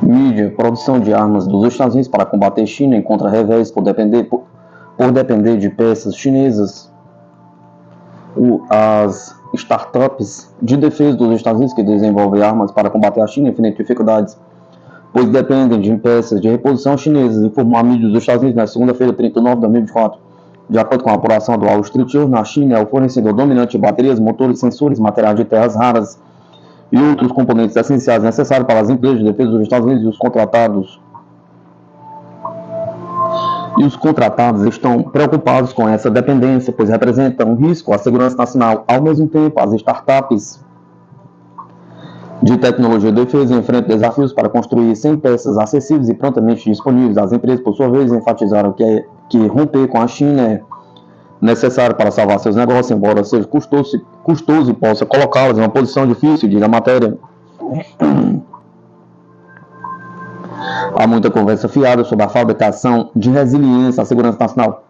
Mídia, produção de armas dos Estados Unidos para combater China encontra revés por depender de peças chinesas. As startups de defesa dos Estados Unidos que desenvolvem armas para combater a China enfrentam dificuldades, pois dependem de peças de reposição chinesas, informou a mídia dos Estados Unidos na segunda-feira, 30 de novembro de 2024. De acordo com a apuração do Wall Street Journal, a China é o fornecedor dominante de baterias, motores, sensores, materiais de terras raras e outros componentes essenciais necessários para as empresas de defesa dos Estados Unidos e os contratados estão preocupados com essa dependência, pois representam um risco à segurança nacional. Ao mesmo tempo, as startups de tecnologia de defesa enfrentam desafios para construir 100 peças acessíveis e prontamente disponíveis. As empresas, por sua vez, enfatizaram que romper com a China é necessário para salvar seus negócios, embora seja custoso e possa colocá-los em uma posição difícil, diz a matéria. Há muita conversa fiada sobre a fabricação de resiliência à segurança nacional,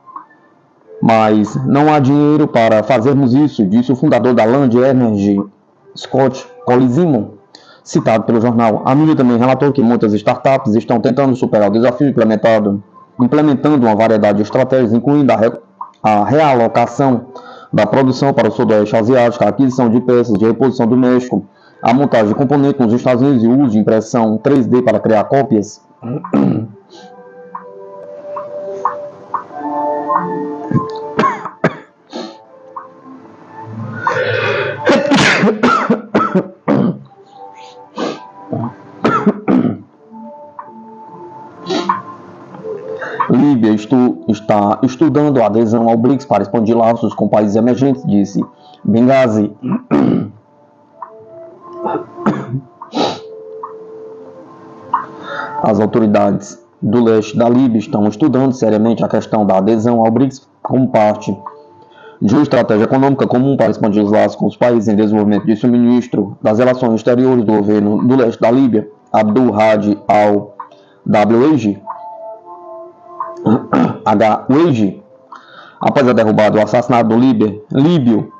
mas não há dinheiro para fazermos isso, disse o fundador da Land Energy, Scott Colizimo, citado pelo jornal. A mídia também relatou que muitas startups estão tentando superar o desafio implementando uma variedade de estratégias, incluindo a realocação da produção para o Sudoeste Asiático, a aquisição de peças de reposição do México, a montagem de componentes nos Estados Unidos e o uso de impressão 3D para criar cópias. Líbia está estudando a adesão ao BRICS para expandir laços com países emergentes, disse Benghazi. As autoridades do leste da Líbia estão estudando seriamente a questão da adesão ao BRICS como parte de uma estratégia econômica comum para expandir os laços com os países em desenvolvimento, disse o ministro das Relações Exteriores do governo do leste da Líbia, Abdul Hadi al-Wahid. Após a derrubada do assassinato do líder líbio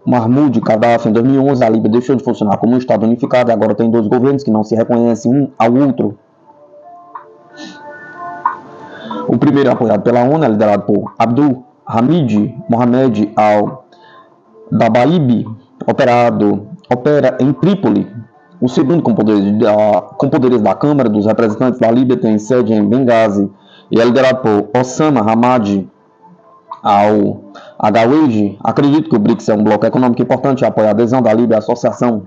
Mahmoud Gaddafi em 2011, a Líbia deixou de funcionar como um Estado unificado e agora tem dois governos que não se reconhecem um ao outro. O primeiro é apoiado pela ONU, é liderado por Abdul Hamid Mohamed al-Dabaibi, opera em Trípoli. O segundo, com poderes da Câmara dos Representantes da Líbia, tem sede em Benghazi e é liderado por Osama Hamad al-Wahid. Acredito que o BRICS é um bloco econômico importante e apoia a adesão da Líbia à associação.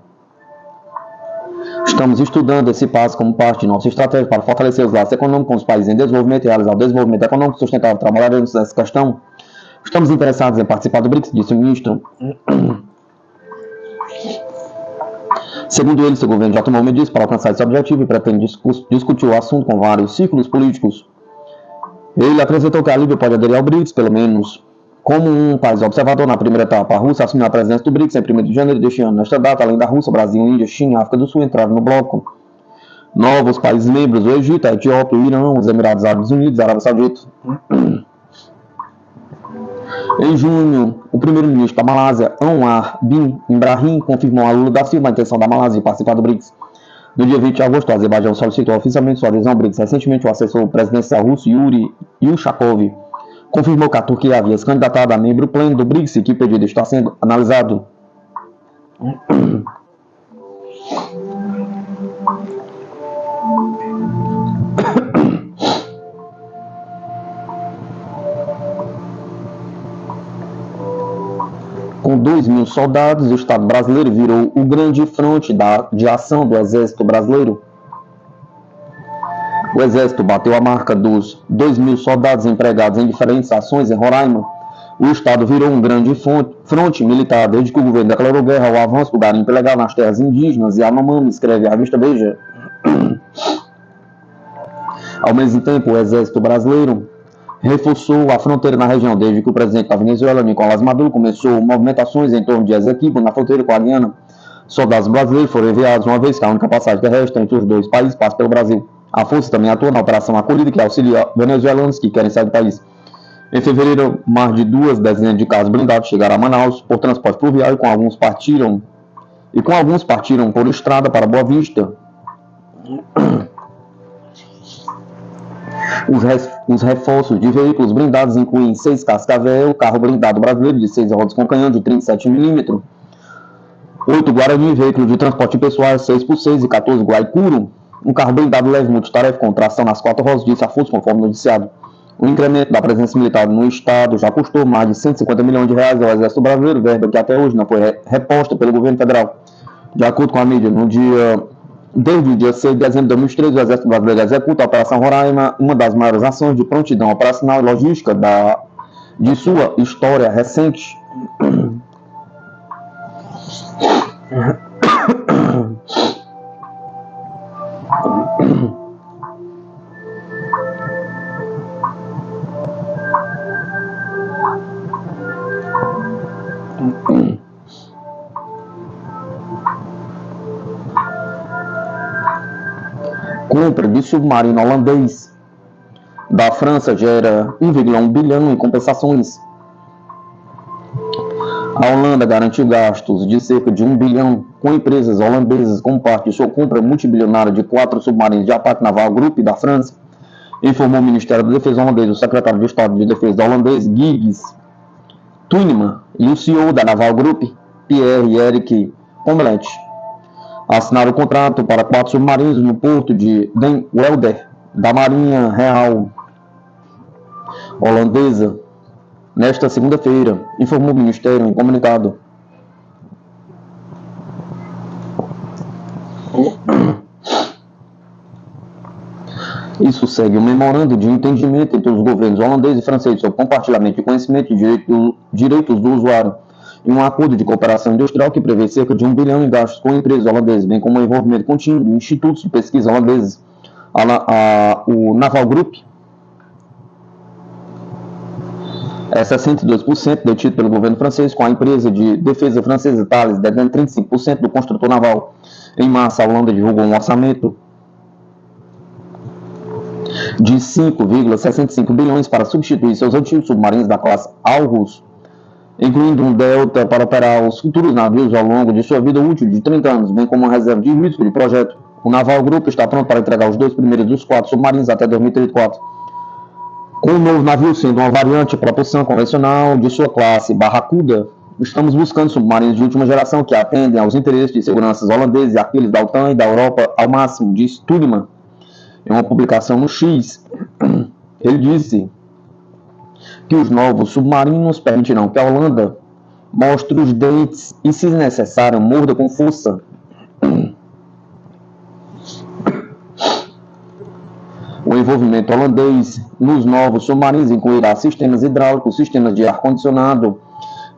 Estamos estudando esse passo como parte de nossa estratégia para fortalecer os laços econômicos com os países em desenvolvimento e realizar o desenvolvimento econômico sustentável. Trabalharemos nessa questão. Estamos interessados em participar do BRICS, disse o ministro. Segundo ele, seu governo já tomou medidas para alcançar esse objetivo e pretende discutir o assunto com vários círculos políticos. Ele acrescentou que a Líbia pode aderir ao BRICS, pelo menos como um país observador na primeira etapa. A Rússia assumiu a presidência do BRICS em 1º de janeiro deste ano. Nesta data, além da Rússia, Brasil, Índia, China e África do Sul entraram no bloco. Novos países membros: o Egito, a Etiópia, o Irã, os Emirados Árabes Unidos e a Arábia Saudita. Em junho, o primeiro-ministro da Malásia, Anwar bin Ibrahim, confirmou a Lula da Silva a intenção da Malásia de participar do BRICS. No dia 20 de agosto, o Azerbaijão solicitou oficialmente sua adesão ao BRICS. Recentemente, o assessor presidencial russo, Yuri Yushakov, confirmou que a Turquia havia se candidatado a membro pleno do BRICS e que o pedido está sendo analisado. Com 2.000 soldados, o Estado brasileiro virou o grande fronte de ação do Exército Brasileiro. O Exército bateu a marca dos 2.000 soldados empregados em diferentes ações em Roraima. O Estado virou um grande fronte militar desde que o governo declarou guerra ao avanço do garimpo ilegal nas terras indígenas e Yanomami, escreve a revista Veja. Ao mesmo tempo, o Exército Brasileiro reforçou a fronteira na região desde que o presidente da Venezuela, Nicolás Maduro, começou movimentações em torno de Esequibo, na fronteira com a Guiana. Soldados brasileiros foram enviados, uma vez que a única passagem terrestre entre os dois países passa pelo Brasil. A força também atua na Operação Acolhida, que auxilia venezuelanos que querem sair do país. Em fevereiro, mais de 2 dezenas de carros blindados chegaram a Manaus por transporte fluvial e com alguns partiram por estrada para Boa Vista. Os reforços de veículos blindados incluem 6 Cascavel, carro blindado brasileiro de 6 rodas com canhão de 37 mm, 8 Guarani, veículos de transporte pessoal 6x6 e 14 Guaicuro, um carro blindado leve multitarefa com tração nas 4 rodas, disse a força conforme noticiado. O incremento da presença militar no estado já custou mais de 150 milhões de reais ao Exército Brasileiro, verba que até hoje não foi reposta pelo governo federal. De acordo com a mídia, desde o dia 6 de dezembro de 2013, o Exército Brasileiro executa a Operação Roraima, uma das maiores ações de prontidão operacional e logística de sua história recente. Compra de submarino holandês da França gera 1,1 bilhão em compensações. A Holanda garantiu gastos de cerca de 1 bilhão com empresas holandesas como parte de sua compra multibilionária de 4 submarinos de ataque naval Group da França, informou o Ministério da Defesa holandês, o secretário de Estado de Defesa holandês, Giggs Tuinman, e o CEO da Naval Group, Pierre-Eric Omelet, assinaram o contrato para 4 submarinos no porto de Den Helder, da Marinha Real holandesa, nesta segunda-feira, informou o Ministério em comunicado. Isso segue um memorando de entendimento entre os governos holandês e francês sobre compartilhamento de conhecimento e direitos do usuário, e um acordo de cooperação industrial que prevê cerca de 1 bilhão em gastos com empresas holandesas, bem como o envolvimento contínuo de institutos de pesquisa holandeses. O Naval Group é 62% detido pelo governo francês, com a empresa de defesa francesa Thales detendo 35% do construtor naval. Em março, a Holanda divulgou um orçamento de 5,65 bilhões para substituir seus antigos submarinos da classe Aarhus, incluindo um delta para operar os futuros navios ao longo de sua vida útil de 30 anos, bem como uma reserva de risco de projeto. O Naval Group está pronto para entregar os 2 primeiros dos 4 submarinos até 2034. Com o novo navio sendo uma variante de propulsão convencional de sua classe Barracuda, estamos buscando submarinos de última geração que atendem aos interesses de seguranças holandeses e aqueles da OTAN e da Europa ao máximo, disse Tuinman. Em uma publicação no X, ele disse que os novos submarinos permitirão que a Holanda mostre os dentes e, se necessário, morda com força. O envolvimento holandês nos novos submarinos incluirá sistemas hidráulicos, sistemas de ar-condicionado,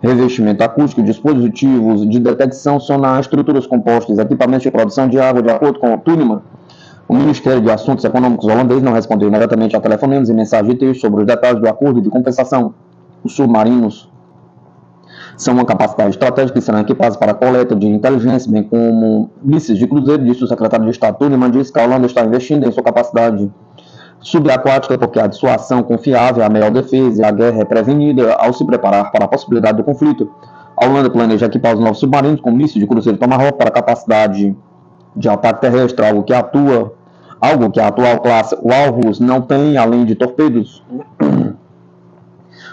revestimento acústico, dispositivos de detecção sonar, estruturas compostas, equipamentos de produção de água, de acordo com o Tuinman. O Ministério de Assuntos Econômicos holandês não respondeu imediatamente a telefonemas e mensagens de texto sobre os detalhes do acordo de compensação. Os submarinos são uma capacidade estratégica e serão equipados para a coleta de inteligência, bem como mísseis de cruzeiro, disse o secretário de Estado. Tuinman disse que a Holanda está investindo em sua capacidade subaquática porque a dissuasão confiável é a melhor defesa e a guerra é prevenida ao se preparar para a possibilidade do conflito. A Holanda planeja equipar os novos submarinos com mísseis de cruzeiro Tomahawk para a capacidade de ataque terrestre, algo que a atual classe Aarhus não tem, além de torpedos.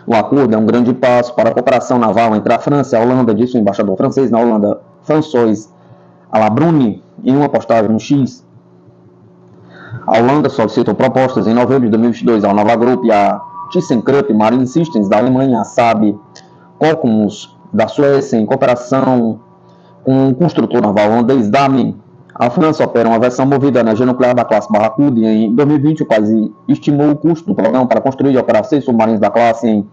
O acordo é um grande passo para a cooperação naval entre a França e a Holanda, disse o embaixador francês na Holanda, François Alabrune, em uma postagem no X. A Holanda solicitou propostas em novembro de 2022 ao Naval Group e à ThyssenKrupp Marine Systems da Alemanha, a Saab Kockums da Suécia, em cooperação com o construtor naval holandês Damen. A França opera uma versão movida a energia nuclear da classe Barracuda e em 2020 o país estimou o custo do programa para construir e operar 6 submarinos da classe em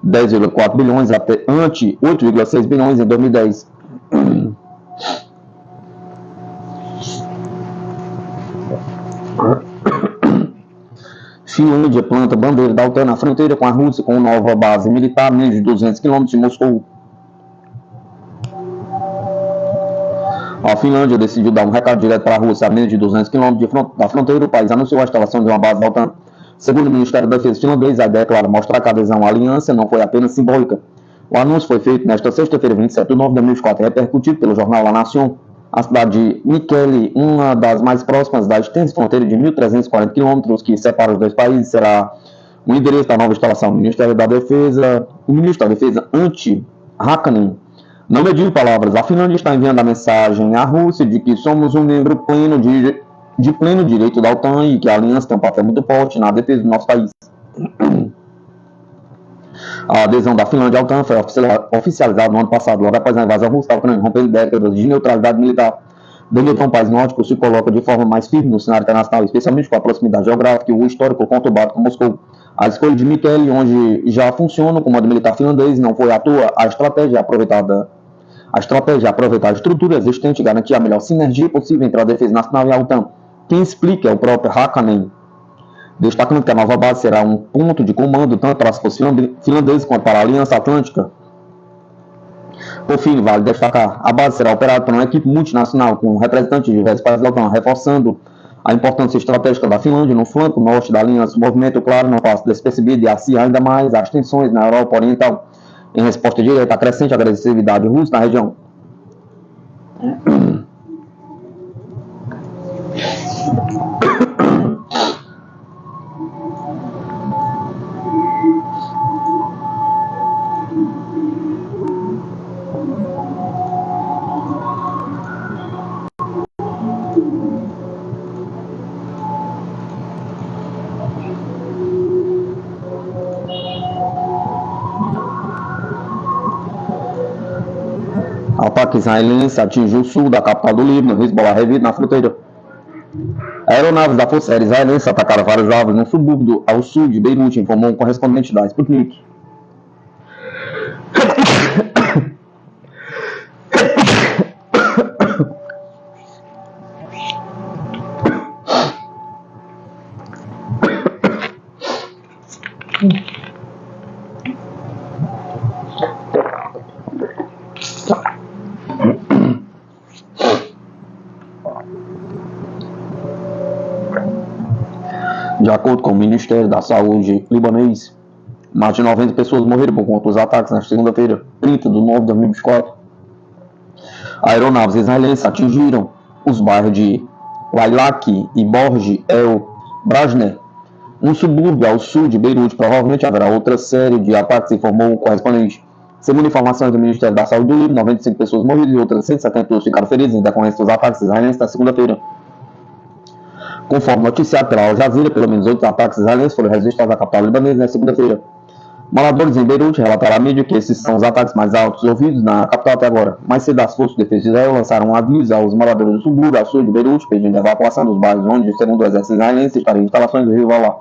10,4 bilhões ante 8,6 bilhões em 2010. Finlândia planta bandeira da OTAN na fronteira com a Rússia com nova base militar a menos de 200 km de Moscou. A Finlândia decidiu dar um recado direto para a Rússia a menos de 200 km da fronteira. O país anunciou a instalação de uma base da OTAN. Segundo o Ministério da Defesa finlandês, a ideia, claro, mostrar que a adesão à aliança não foi apenas simbólica. O anúncio foi feito nesta sexta-feira, 27 de novembro de 2004, repercutido pelo jornal La Nation. A cidade de Mikkeli, uma das mais próximas da extensa fronteira de 1.340 km que separa os dois países, será o endereço da nova instalação. O Ministro da Defesa, Antti Häkkänen, não mediu palavras. A Finlândia está enviando a mensagem à Rússia de que somos um membro pleno de pleno direito da OTAN e que a aliança tem um papel muito forte na defesa do nosso país. A adesão da Finlândia à OTAN foi oficializada no ano passado, logo após a invasão russa da Ucrânia, rompendo décadas de neutralidade militar. Benetton, um país nórdico, se coloca de forma mais firme no cenário internacional, especialmente com a proximidade geográfica e o histórico conturbado com Moscou. A escolha de Mikkeli, onde já funciona o comando militar finlandês, não foi à toa. A estratégia é aproveitar a estrutura existente e garantir a melhor sinergia possível entre a defesa nacional e a OTAN. Quem explica é o próprio Häkkänen, destacando que a nova base será um ponto de comando tanto para as forças finlandesas quanto para a Aliança Atlântica. Por fim, vale destacar, a base será operada por uma equipe multinacional com representantes de diversos países da OTAN, reforçando a importância estratégica da Finlândia no flanco norte da aliança. O movimento, claro, não passa despercebido e acirra ainda mais as tensões na Europa Oriental, em resposta direta à crescente agressividade russa na região. Ataque israelense atingiu o sul da capital do Líbano, Hezbollah revido na fronteira. Aeronaves da Força Aérea Israelense atacaram vários alvos no subúrbio ao sul de Beirute, informou um correspondente da Sputnik. De acordo com o Ministério da Saúde libanês, mais de 90 pessoas morreram por conta dos ataques na segunda-feira, 30 de novembro de 2024. Aeronaves israelenses atingiram os bairros de Lailak e Borj El Brajner, um subúrbio ao sul de Beirute. Provavelmente haverá outra série de ataques, informou o correspondente. Segundo informações do Ministério da Saúde do Líbano, 95 pessoas morreram e outras 172 ficaram feridas em decorrência dos ataques israelenses na segunda-feira. Conforme noticiado pela Al Jazeera, pelo menos 8 ataques israelenses foram registrados na capital libanesa na segunda-feira. Moradores em Beirute relataram à mídia que esses são os ataques mais altos ouvidos na capital até agora. Mais cedo, as forças de defesa de Israel lançaram um aviso aos moradores do subúrbio ao sul de Beirute, pedindo a evacuação dos bairros onde, segundo o exército israelense, estariam instalações do Hezbollah.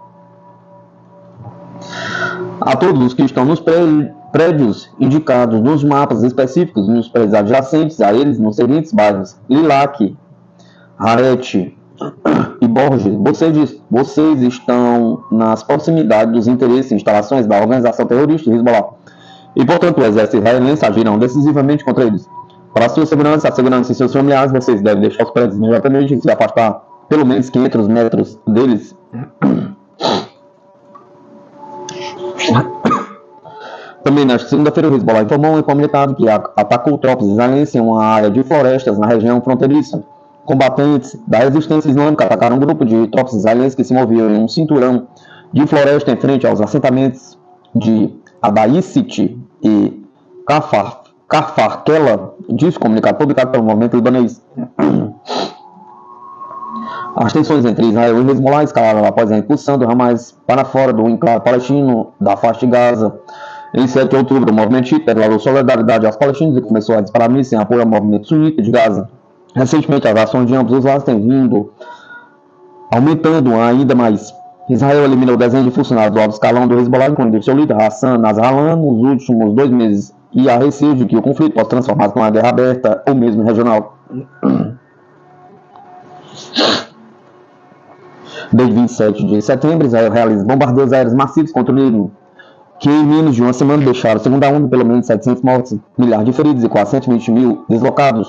A todos os que estão nos prédios indicados nos mapas específicos, nos prédios adjacentes a eles, nos seguintes bairros: Lilac, Haret e Borges, vocês estão nas proximidades dos interesses e instalações da organização terrorista Hezbollah e, portanto, o exército israelense agirão decisivamente contra eles. Para a sua segurança, a segurança de seus familiares, vocês devem deixar os prédios imediatamente e se afastar pelo menos 500 metros deles. Também na segunda-feira, o Hezbollah informou em comunicado que atacou tropas israelenses em uma área de florestas na região fronteiriça. Combatentes da resistência islâmica atacaram um grupo de tropas israelenses que se moviam em um cinturão de floresta em frente aos assentamentos de Adaissit e Kafarkela, disse o comunicado publicado pelo movimento libanês. As tensões entre Israel e Hezbollah escalaram após a impulsão do Hamas para fora do enclave palestino da faixa de Gaza. Em 7 de outubro, o movimento xiita declarou solidariedade aos palestinos e começou a disparar mísseis em apoio ao movimento sunita de Gaza. Recentemente, as ações de ambos os lados têm vindo aumentando ainda mais. Israel eliminou dezenas de funcionários do alto escalão do Hezbollah, incluindo seu líder Hassan Nasrallah, nos últimos 2 meses, e há receio de que o conflito possa transformar-se numa guerra aberta ou mesmo regional. Desde 27 de setembro, Israel realiza bombardeios aéreos massivos contra o Líbano, que em menos de uma semana deixaram, segundo a ONU, pelo menos 700 mortos, milhares de feridos e quase 120 mil deslocados.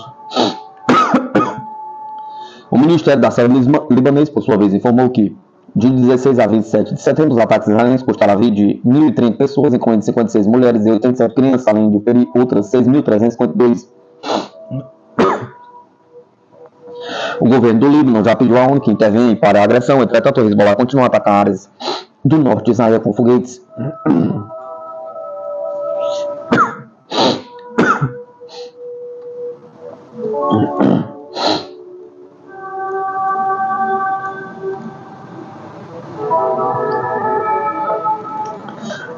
O Ministério da Saúde libanês, por sua vez, informou que, de 16 a 27 de setembro, os ataques israelenses custaram a vida de 1.030 pessoas, incluindo 56 mulheres e 87 crianças, além de ferir outras 6.352. O governo do Líbano já pediu à ONU que intervenha para a agressão, entretanto, o Hezbollah continua a atacar áreas do norte de Israel com foguetes.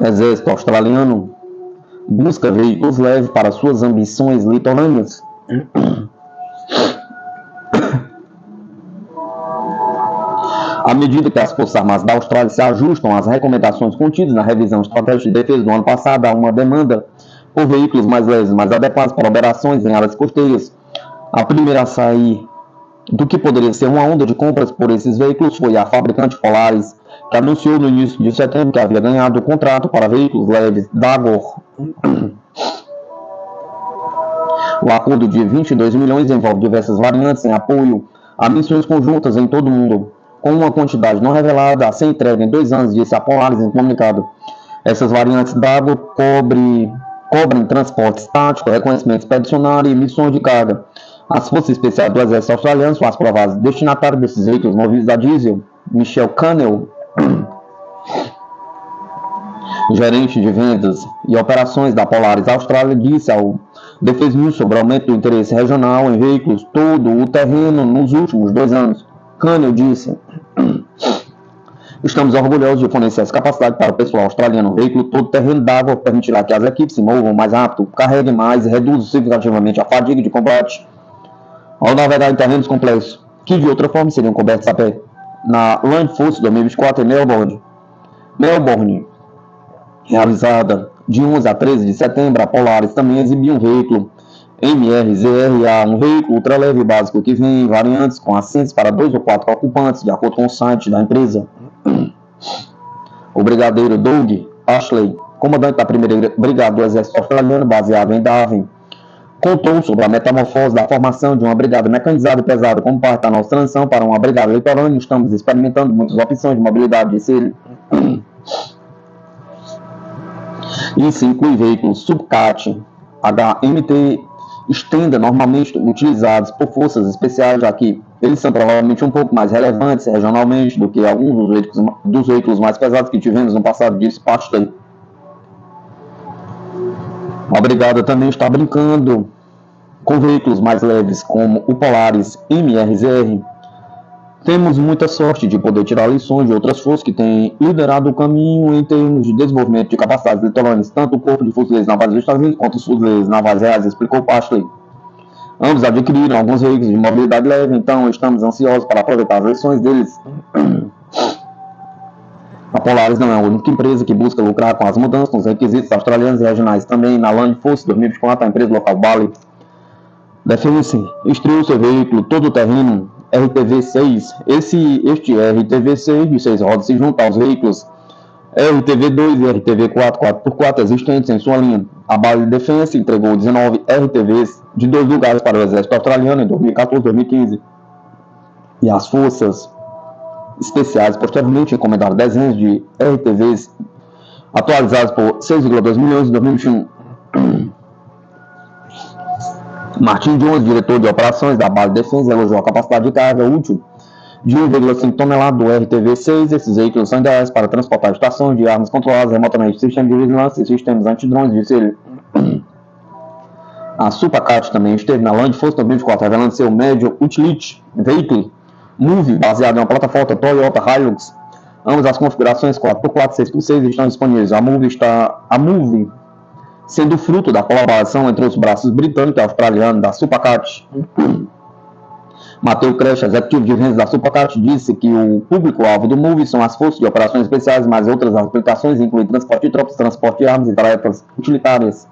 Exército australiano busca veículos leves para suas ambições litorâneas. À medida que as Forças Armadas da Austrália se ajustam às recomendações contidas na revisão estratégica de defesa do ano passado, há uma demanda por veículos mais leves, mais adequados para operações em áreas costeiras. A primeira a sair do que poderia ser uma onda de compras por esses veículos foi a fabricante Polaris, que anunciou no início de setembro que havia ganhado o contrato para veículos leves Dagor. O acordo de 22 milhões envolve diversas variantes em apoio a missões conjuntas em todo o mundo, com uma quantidade não revelada a ser entregue em 2 anos, disse a Polaris em comunicado. Essas variantes Dagor cobrem transporte tático, reconhecimento expedicionário e missões de carga. As forças especiais do Exército Australiano são as provadas destinatárias desses veículos movidos a diesel. Michelle Cannell, gerente de vendas e operações da Polaris Austrália, disse ao Defense News sobre o aumento do interesse regional em veículos todo o terreno nos últimos 2 anos. Cannell disse: estamos orgulhosos de fornecer essa capacidade para o pessoal australiano. O veículo todo terreno d'água permitirá que as equipes se movam mais rápido, carreguem mais e reduzam significativamente a fadiga de combate ao navegar em terrenos complexos, que de outra forma seriam cobertos a pé. Na Land Force 2024 em Melbourne, realizada de 11 a 13 de setembro, a Polaris também exibiu um veículo MRZRA, um veículo ultraleve básico que vem em variantes com assentos para 2 ou 4 ocupantes, de acordo com o site da empresa. O brigadeiro Doug Ashley, comandante da primeira brigada do Exército Australiano, baseado em Darwin, contou sobre a metamorfose da formação de uma brigada mecanizada e pesada como parte da nossa transição para uma brigada litorânea. Estamos experimentando muitas opções de mobilidade, disse ele. Isso inclui veículos Subcat, HMT, Extender, normalmente utilizados por forças especiais, já que eles são provavelmente um pouco mais relevantes regionalmente do que alguns dos veículos mais pesados que tivemos no passado, disse Pashley. A brigada também está brincando com veículos mais leves, como o Polaris MRZR. Temos muita sorte de poder tirar lições de outras forças que têm liderado o caminho em termos de desenvolvimento de capacidades litorâneas, tanto o Corpo de Fuzileiros Navais dos Estados Unidos quanto os Fuzileiros Navais Reais, explicou Pashley. Ambos adquiriram alguns veículos de mobilidade leve, então estamos ansiosos para aproveitar as lições deles. A Polaris não é a única empresa que busca lucrar com as mudanças nos requisitos australianos e regionais. Também na Land Force 2024, a empresa local Bally Defense estreou seu veículo todo-terreno RTV6. Este RTV6 de 6 rodas se junta aos veículos RTV2 e RTV4 4x4 existentes em sua linha. A Bally Defense entregou 19 RTVs de 2 lugares para o Exército Australiano em 2014 e 2015. E as forças especiais posteriormente encomendaram dezenas de RTVs atualizados por 6,2 milhões em 2021. Martin Jones, diretor de operações da Bally Defense, elogiou a capacidade de carga útil de 1,5 toneladas do RTV-6. Esses veículos são ideais para transportar estações de armas controladas remotamente, sistemas de vigilância e sistemas antidrones, disse ele. A Supercat também esteve na Land Force 2024, revelando seu médio utility veículo Move, baseado em uma plataforma Toyota Hilux. Ambas as configurações 4x4 e 6x6 estão disponíveis. A Move sendo fruto da colaboração entre os braços britânico e australiano da Supercat. Matthew Crash, executivo de vendas da Supercat, disse que o público-alvo do Move são as forças de operações especiais, mas outras aplicações incluem transporte de tropas, transporte de armas e tarefas utilitárias.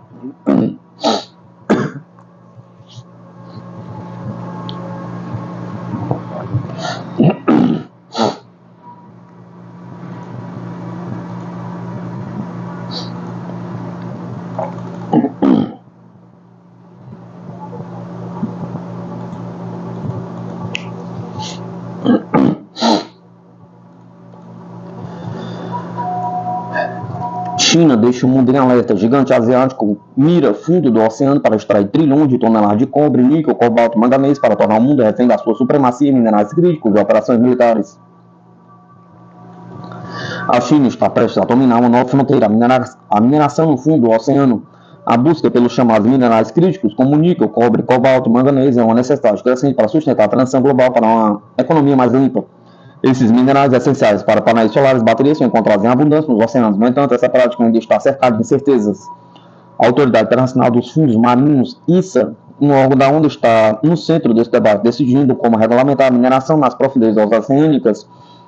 China deixa o mundo em alerta. Gigante asiático mira fundo do oceano para extrair trilhões de toneladas de cobre, níquel, cobalto, manganês para tornar o mundo refém da sua supremacia em minerais críticos e operações militares. A China está prestes a dominar uma nova fronteira, a mineração no fundo do oceano. A busca pelos chamados minerais críticos, como níquel, cobre, cobalto, manganês, é uma necessidade crescente para sustentar a transição global para uma economia mais limpa. Esses minerais essenciais para painéis solares e baterias são encontrados em abundância nos oceanos. No entanto, essa prática ainda está cercada de incertezas. A Autoridade Internacional dos Fundos Marinhos, ISA, um órgão da ONU, está no centro desse debate, decidindo como regulamentar a mineração nas profundezas oceânicas.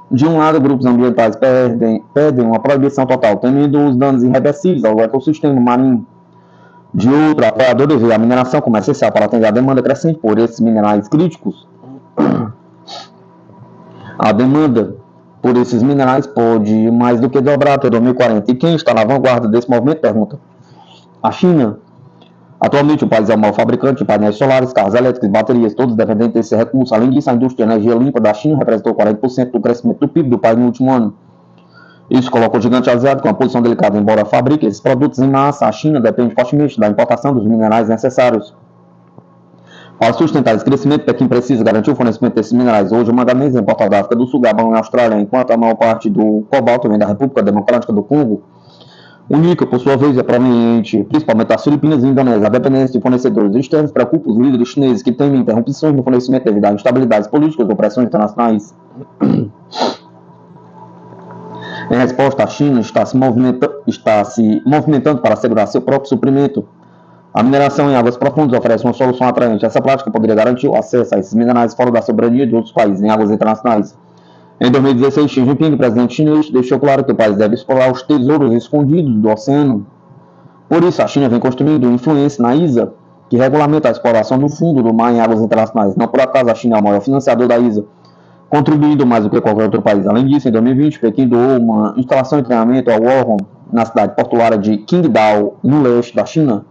De um lado, grupos ambientais pedem uma proibição total, temendo os danos irreversíveis ao ecossistema marinho. De outro, apoiadores veem a mineração como essencial para atender a demanda crescente por esses minerais críticos. A demanda por esses minerais pode mais do que dobrar até 2040. E quem está na vanguarda desse movimento? Pergunta. A China. Atualmente, o país é o maior fabricante de painéis solares, carros elétricos e baterias, todos dependentes desse recurso. Além disso, a indústria de energia limpa da China representou 40% do crescimento do PIB do país no último ano. Isso coloca o gigante asiático em uma posição delicada. Embora fabrique esses produtos em massa, a China depende fortemente da importação dos minerais necessários. Para sustentar esse crescimento, Pequim precisa garantir o fornecimento desses minerais. Hoje, o manganês é importado da África do Sul, Gabão e Austrália, enquanto a maior parte do cobalto vem da República Democrática do Congo. O níquel, por sua vez, é proveniente principalmente das Filipinas e Indonésia. A dependência de fornecedores externos preocupa os líderes chineses que temem interrupções no fornecimento devido a instabilidades políticas ou pressões internacionais. Em resposta, a China está se movimentando para assegurar seu próprio suprimento. A mineração em águas profundas oferece uma solução atraente. Essa prática poderia garantir o acesso a esses minerais fora da soberania de outros países em águas internacionais. Em 2016, Xi Jinping, presidente chinês, deixou claro que o país deve explorar os tesouros escondidos do oceano. Por isso, a China vem construindo influência na ISA, que regulamenta a exploração do fundo do mar em águas internacionais. Não por acaso, a China é o maior financiador da ISA, contribuindo mais do que qualquer outro país. Além disso, em 2020, Pequim doou uma instalação de treinamento ao órgão na cidade portuária de Qingdao, no leste da China.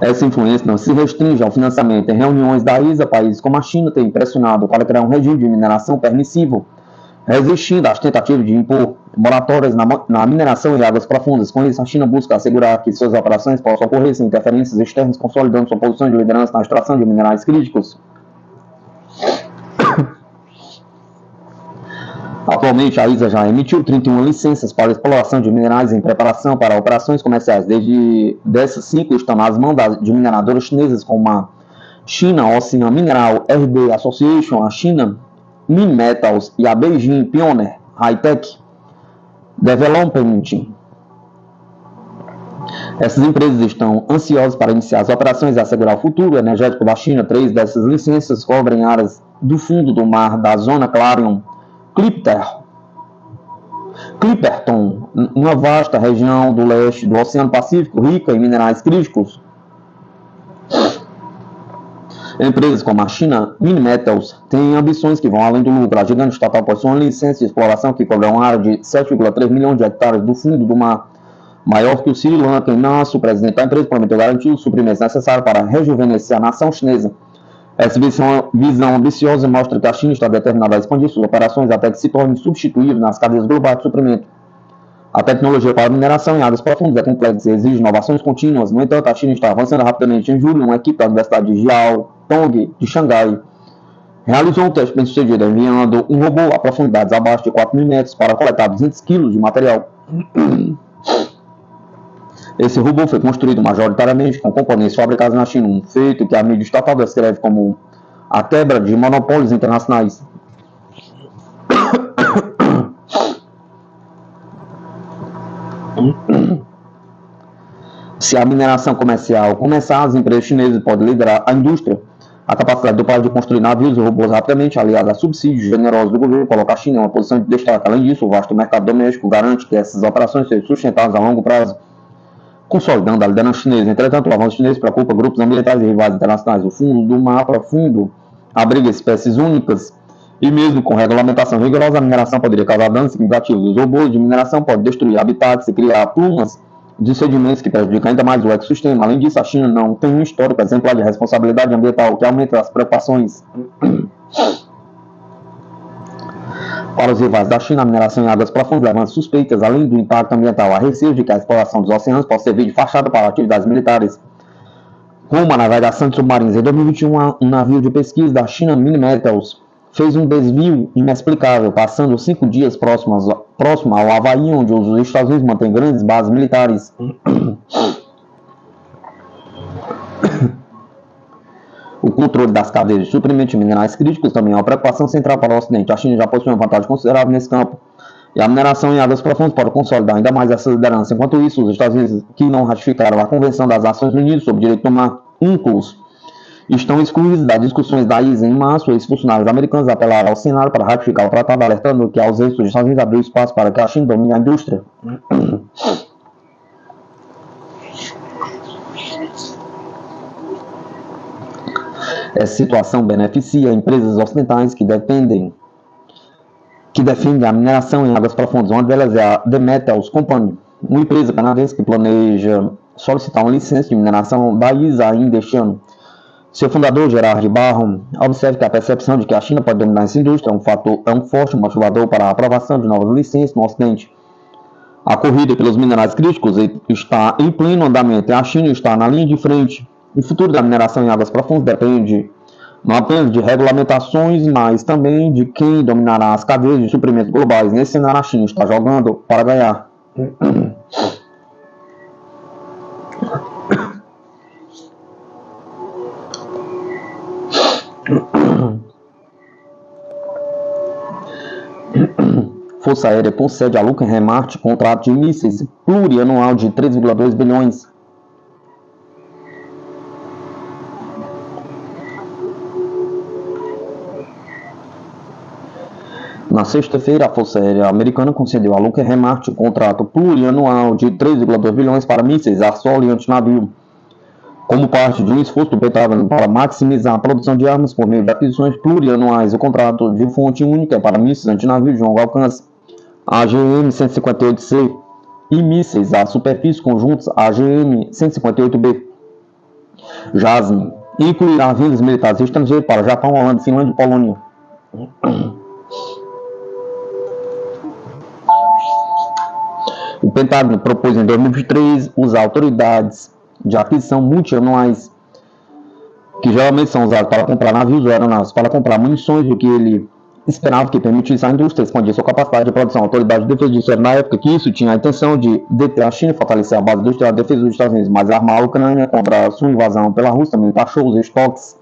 Essa influência não se restringe ao financiamento. Em reuniões da ISA, países como a China têm pressionado para criar um regime de mineração permissivo, resistindo às tentativas de impor moratórias na mineração em águas profundas. Com isso, a China busca assegurar que suas operações possam ocorrer sem interferências externas, consolidando sua posição de liderança na extração de minerais críticos. Atualmente, a ISA já emitiu 31 licenças para exploração de minerais em preparação para operações comerciais. Dessas 5 estão nas mãos de mineradoras chinesas como a China Ocean Mineral RD Association, a China Minmetals e a Beijing Pioneer High-Tech Development. Essas empresas estão ansiosas para iniciar as operações e assegurar o futuro energético da China. 3 dessas licenças cobrem áreas do fundo do mar da zona Clarion Clipperton, uma vasta região do leste do Oceano Pacífico, rica em minerais críticos. Empresas como a China Minmetals têm ambições que vão além do lucro. A gigante estatal possui uma licença de exploração que cobre uma área de 7,3 milhões de hectares do fundo do mar, maior que o Sri Lanka. Em março, o presidente da empresa prometeu garantir os suprimentos necessários para rejuvenescer a nação chinesa. Essa visão ambiciosa mostra que a China está determinada a expandir suas operações até que se torne substituível nas cadeias globais de suprimento. A tecnologia para a mineração em águas profundas é complexa e exige inovações contínuas. No entanto, a China está avançando rapidamente. Em julho, uma equipe da Universidade de Jiaotong, de Xangai, realizou um teste bem sucedido, enviando um robô a profundidades abaixo de 4.000 metros para coletar 200 kg de material. Esse robô foi construído majoritariamente com componentes fabricados na China, um feito que a mídia estatal descreve como a quebra de monopólios internacionais. Se a mineração comercial começar, as empresas chinesas podem liderar a indústria. A capacidade do país de construir navios e robôs rapidamente, aliada a subsídios generosos do governo, coloca a China em uma posição de destaque. Além disso, o vasto mercado doméstico garante que essas operações sejam sustentadas a longo prazo, consolidando a liderança chinesa. Entretanto, o avanço chinês preocupa grupos ambientais e rivais internacionais. O fundo do mar profundo abriga espécies únicas e mesmo com regulamentação rigorosa, a mineração poderia causar danos significativos. Os robôs de mineração podem destruir habitats e criar plumas de sedimentos que prejudicam ainda mais o ecossistema. Além disso, a China não tem um histórico exemplar de responsabilidade ambiental, que aumenta as preocupações. Para os rivais da China, a mineração em águas profundas levanta suspeitas, além do impacto ambiental. Há receio de que a exploração dos oceanos possa servir de fachada para atividades militares. Rumo à navegação de submarinos. Em 2021, um navio de pesquisa da China Mini-Metals fez um desvio inexplicável, passando 5 dias próximo ao Havaí, onde os Estados Unidos mantêm grandes bases militares. O controle das cadeias de suprimento de minerais críticos também é uma preocupação central para o Ocidente. A China já possui uma vantagem considerável nesse campo, e a mineração em águas profundas pode consolidar ainda mais essa liderança. Enquanto isso, os Estados Unidos, que não ratificaram a Convenção das Nações Unidas sobre o Direito do Mar, UNCLOS, estão excluídos das discussões da ISA. Em março, os funcionários americanos apelaram ao Senado para ratificar o tratado, alertando que a ausência dos Estados Unidos abriu espaço para que a China domine a indústria. Essa situação beneficia empresas ocidentais que defendem a mineração em águas profundas. Uma delas é a The Metals Company, uma empresa canadense que planeja solicitar uma licença de mineração da ISA ainda este ano. Seu fundador, Gerard Barron, observa que a percepção de que a China pode dominar essa indústria é um forte motivador para a aprovação de novas licenças no Ocidente. A corrida pelos minerais críticos está em pleno andamento e a China está na linha de frente. O futuro da mineração em águas profundas depende não apenas de regulamentações, mas também de quem dominará as cadeias de suprimentos globais. Nesse cenário, a China está jogando para ganhar. Força Aérea concede a Lockheed Martin contrato de mísseis plurianual de 3,2 bilhões. Na sexta-feira, a Força Aérea Americana concedeu a Lockheed Martin um contrato plurianual de 3,2 bilhões para mísseis a solo e antinavio, como parte de um esforço do Pentágono para maximizar a produção de armas por meio de aquisições plurianuais. O contrato de fonte única para mísseis antinavio de longo alcance AGM-158C e mísseis à superfície conjuntos AGM-158B JASM incluirá vendas militares estrangeiras para Japão, Holanda, Finlândia e Polônia. O Pentágono propôs em 2023 usar autoridades de aquisição multianuais, que geralmente são usadas para comprar navios ou aeronaves, para comprar munições, o que ele esperava que permitisse à indústria expandir sua capacidade de produção. A autoridade de defesa disseram na época que isso tinha a intenção de deter a China e fortalecer a base industrial de defesa dos Estados Unidos, mas armar a Ucrânia contra a sua invasão pela Rússia também taxou os estoques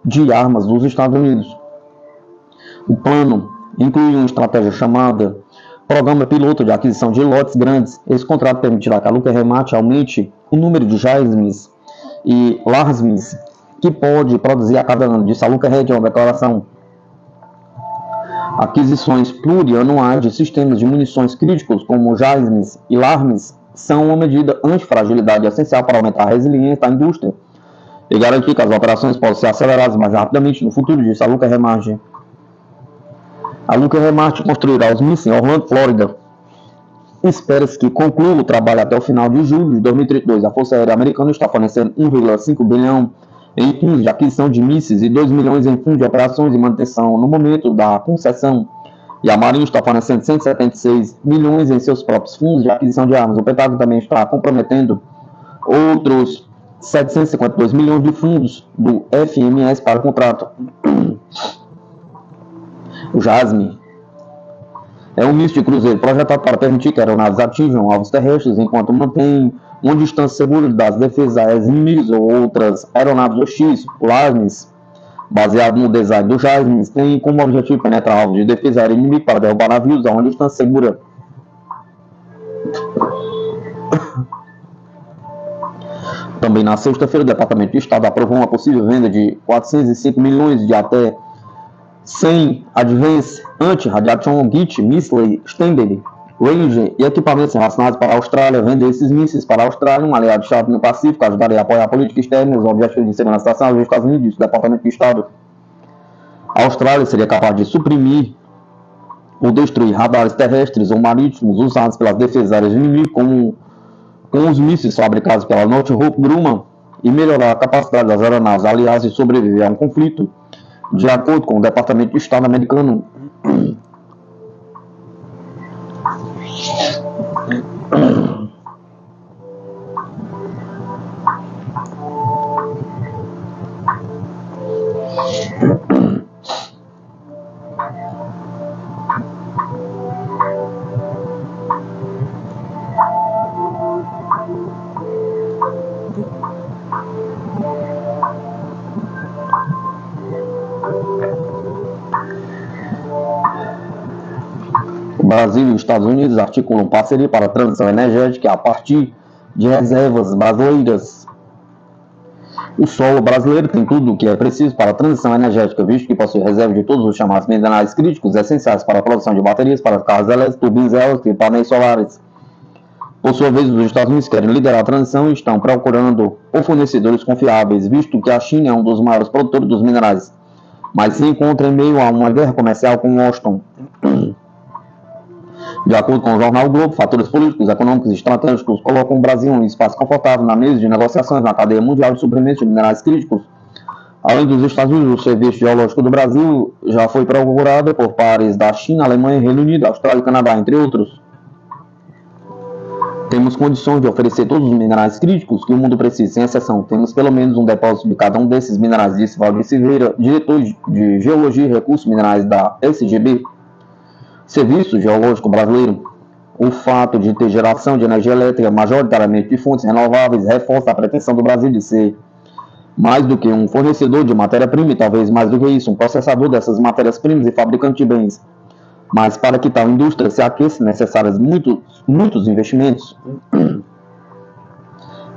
de armas dos Estados Unidos. O plano inclui uma estratégia chamada Programa Piloto de Aquisição de Lotes Grandes. Esse contrato permitirá que a Lockheed Martin aumente o número de JASMs e LARSMs que pode produzir a cada ano, disse a Lockheed em uma declaração. Aquisições plurianuais de sistemas de munições críticos como JASMs e LARMs são uma medida antifragilidade essencial para aumentar a resiliência da indústria e garantir que as operações possam ser aceleradas mais rapidamente no futuro, disse a Lockheed Martin. A Lockheed Martin construirá os mísseis em Orlando, Flórida. Espera-se que conclua o trabalho até o final de julho de 2032. A Força Aérea Americana está fornecendo 1,5 bilhão em fundos de aquisição de mísseis e 2 milhões em fundos de operações e manutenção no momento da concessão. E a Marinha está fornecendo 176 milhões em seus próprios fundos de aquisição de armas. O Pentágono também está comprometendo outros 752 milhões de fundos do FMS para o contrato. O JASM é um míssil de cruzeiro projetado para permitir que aeronaves atinjam alvos terrestres enquanto mantém uma distância segura das defesas aéreas inimigas ou outras aeronaves hostis. O LARMs, baseado no design do JASM, tem como objetivo penetrar alvos de defesa aérea inimiga para derrubar navios a uma distância segura. Também na sexta-feira, o Departamento de Estado aprovou uma possível venda de 405 milhões de até 100 Advanced Anti-Radiation Git Missile Extended Range e equipamentos relacionados para a Austrália. Vender esses mísseis para a Austrália, um aliado-chave no Pacífico, ajudaria a apoiar a política externa e os objetivos de segurança nacional dos Estados Unidos, do Departamento de Estado. A Austrália seria capaz de suprimir ou destruir radares terrestres ou marítimos usados pelas defesas aéreas do inimigo, como com os mísseis fabricados pela Northrop Grumman, e melhorar a capacidade das aeronaves aliadas de sobreviver a um conflito De acordo com o Departamento de Estado americano, o Brasil e os Estados Unidos articulam parceria para a transição energética a partir de reservas brasileiras. O solo brasileiro tem tudo o que é preciso para a transição energética, visto que possui reserva de todos os chamados minerais críticos essenciais para a produção de baterias para carros elétricos, turbinas eólicas e painéis solares. Por sua vez, os Estados Unidos querem liderar a transição e estão procurando por fornecedores confiáveis, visto que a China é um dos maiores produtores dos minerais, mas se encontra em meio a uma guerra comercial com Washington. De acordo com o jornal Globo, fatores políticos, econômicos e estratégicos colocam o Brasil em um espaço confortável na mesa de negociações na cadeia mundial de suprimentos de minerais críticos. Além dos Estados Unidos, o Serviço Geológico do Brasil já foi procurado por pares da China, Alemanha, Reino Unido, Austrália e Canadá, entre outros. Temos condições de oferecer todos os minerais críticos que o mundo precisa, sem exceção. Temos pelo menos um depósito de cada um desses minerais, disse Valdir Silveira, diretor de Geologia e Recursos Minerais da SGB. Serviço Geológico Brasileiro. O fato de ter geração de energia elétrica majoritariamente de fontes renováveis reforça a pretensão do Brasil de ser mais do que um fornecedor de matéria-prima e talvez mais do que isso, um processador dessas matérias-primas e fabricante de bens. Mas para que tal indústria se aqueça, necessários muitos investimentos.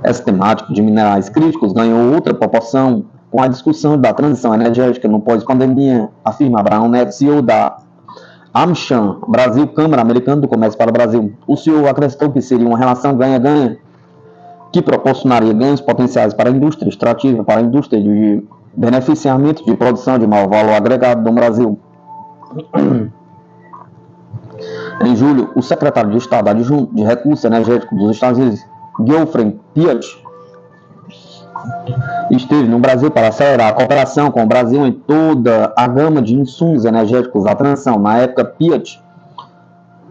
Essa temática de minerais críticos ganhou outra proporção com a discussão da transição energética no pós-pandemia, afirma Abraão Neto, CEO da AmCham, Brasil, Câmara Americana do Comércio para o Brasil. O CEO acrescentou que seria uma relação ganha-ganha que proporcionaria ganhos potenciais para a indústria extrativa, para a indústria de beneficiamento de produção de maior valor agregado no Brasil. Em julho, o secretário de Estado adjunto de Recursos Energéticos dos Estados Unidos, Geoffrey Piat, esteve no Brasil para acelerar a cooperação com o Brasil em toda a gama de insumos energéticos da transição. Na época, Piat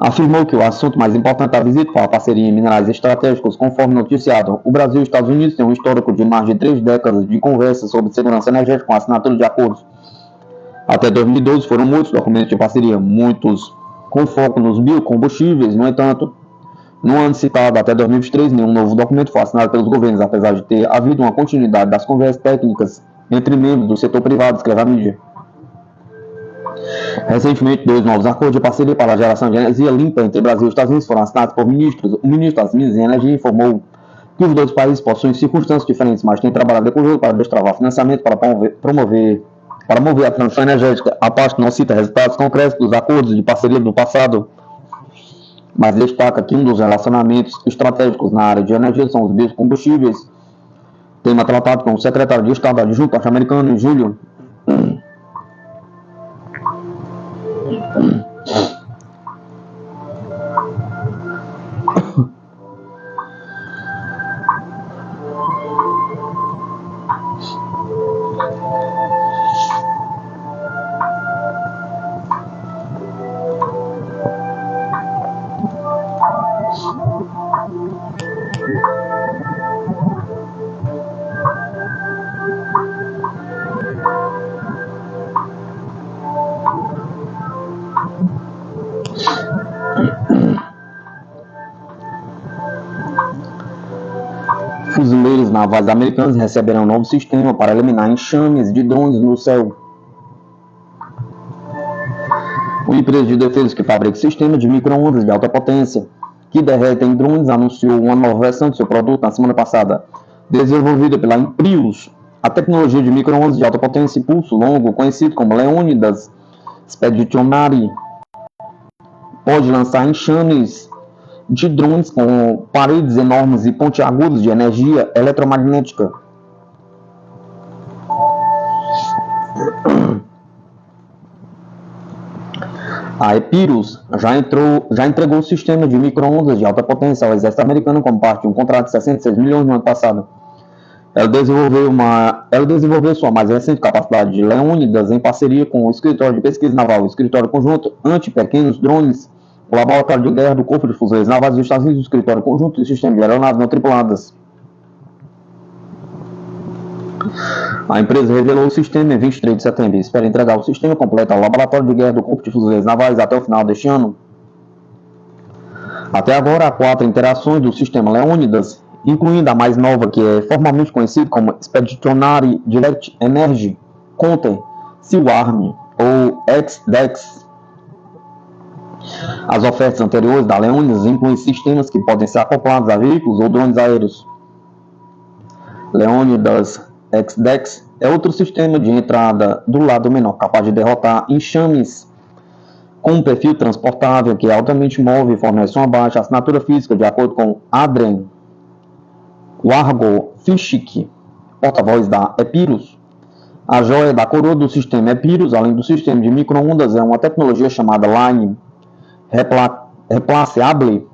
afirmou que o assunto mais importante da visita foi a parceria em minerais estratégicos, conforme noticiado. O Brasil e os Estados Unidos têm um histórico de mais de 3 décadas de conversas sobre segurança energética com a assinatura de acordos. Até 2012 foram muitos documentos de parceria, muitos com foco nos biocombustíveis. No entanto, no ano citado, até 2023, nenhum novo documento foi assinado pelos governos, apesar de ter havido uma continuidade das conversas técnicas entre membros do setor privado, escreve a mídia. Recentemente, 2 novos acordos de parceria para a geração de energia limpa entre Brasil e Estados Unidos foram assinados por ministros. O ministro das Minas e Energia informou que os dois países possuem circunstâncias diferentes, mas têm trabalhado em conjunto para destravar financiamento para mover a transição energética. A parte não cita resultados concretos dos acordos de parceria do passado, mas destaca que um dos relacionamentos estratégicos na área de energia são os biocombustíveis, tema tratado com o secretário de Estado adjunto norte-americano em julho. Fuzileiros navais americanos receberão um novo sistema para eliminar enxames de drones no céu. Uma empresa de defesa que fabrica sistemas de micro-ondas de alta potência que derretem drones anunciou uma nova versão do seu produto na semana passada. Desenvolvida pela Imprius, a tecnologia de micro-ondas de alta potência e pulso longo, conhecido como Leônidas Speditionary, pode lançar enxames de drones com paredes enormes e pontiagudas de energia eletromagnética. A Epirus já entregou o sistema de micro-ondas de alta potência ao exército americano como parte de um contrato de 66 milhões no ano passado. Ela desenvolveu sua mais recente capacidade de Leônidas em parceria com o Escritório de Pesquisa Naval, o Escritório Conjunto Anti-Pequenos Drones, o Laboratório de Guerra do Corpo de Fuzileiros Navais dos Estados Unidos, o Escritório Conjunto de Sistemas de Aeronaves Não Tripuladas. A empresa revelou o sistema em 23 de setembro e espera entregar o sistema completo ao Laboratório de Guerra do Corpo de Fuzileiros Navais até o final deste ano. Até agora, há 4 interações do sistema Leônidas, incluindo a mais nova, que é formalmente conhecida como Expeditionary Direct Energy Counter SEAWARM, ou XDEX. As ofertas anteriores da Leônidas incluem sistemas que podem ser acoplados a veículos ou drones aéreos. Leônidas XDEX é outro sistema de entrada do lado menor, capaz de derrotar enxames com um perfil transportável que é altamente móvel e fornece uma baixa assinatura física, de acordo com Adrian Wargo-Fishik, porta-voz da Epirus. A joia da coroa do sistema Epirus, além do sistema de micro-ondas, é uma tecnologia chamada Line Replaceable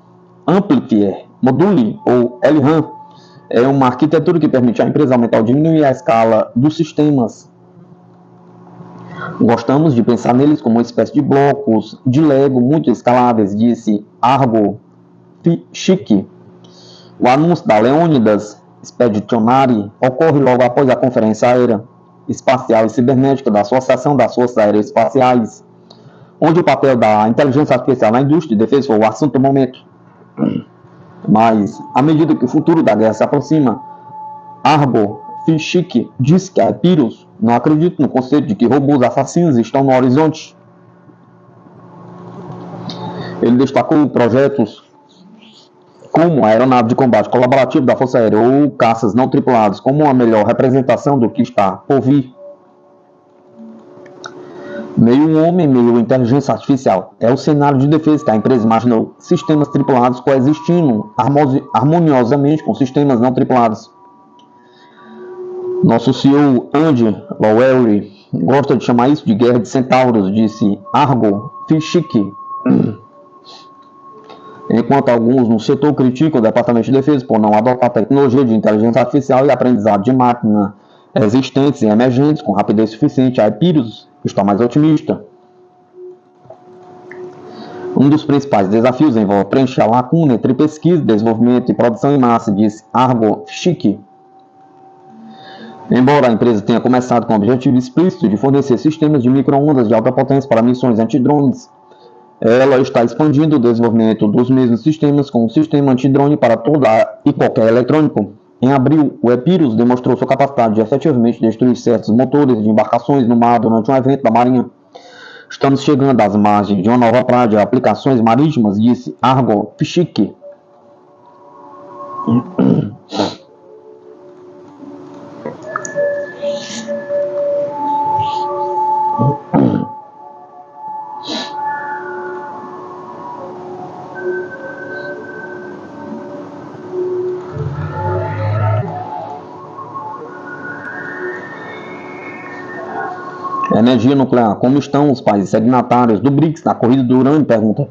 Amplifier Module, ou LRAM. É uma arquitetura que permite à empresa aumentar ou diminuir a escala dos sistemas. Gostamos de pensar neles como uma espécie de blocos de Lego muito escaláveis, disse Argo Fishik. O anúncio da Leônidas Expeditionary ocorre logo após a Conferência Aérea Espacial e Cibernética da Associação das Forças Aéreas Espaciais, onde o papel da inteligência artificial na indústria de defesa foi o assunto do momento. Mas, à medida que o futuro da guerra se aproxima, Argo Fishik diz que a Epirus não acredita no conceito de que robôs assassinos estão no horizonte. Ele destacou projetos como a aeronave de combate colaborativo da Força Aérea ou caças não tripulados como uma melhor representação do que está por vir. Meio homem, meio inteligência artificial. É o cenário de defesa que a empresa imaginou sistemas tripulados coexistindo harmoniosamente com sistemas não tripulados. Nosso CEO Andy Lowery gosta de chamar isso de guerra de centauros, disse Argo Fishik. Enquanto alguns no setor criticam o Departamento de Defesa por não adotar tecnologia de inteligência artificial e aprendizado de máquina existentes e emergentes com rapidez suficiente, a Epirus está mais otimista. Um dos principais desafios envolve preencher a lacuna entre pesquisa, desenvolvimento e produção em massa, disse Argo Fishik. Embora a empresa tenha começado com o objetivo explícito de fornecer sistemas de micro-ondas de alta potência para missões antidrones, ela está expandindo o desenvolvimento dos mesmos sistemas com um sistema antidrone para todo e qualquer eletrônico. Em abril, o Epirus demonstrou sua capacidade de efetivamente destruir certos motores de embarcações no mar durante um evento da Marinha. Estamos chegando às margens de uma nova praia de aplicações marítimas, disse Argo Fishik. Energia nuclear. Como estão os países signatários do BRICS na corrida do urânio? Pergunta.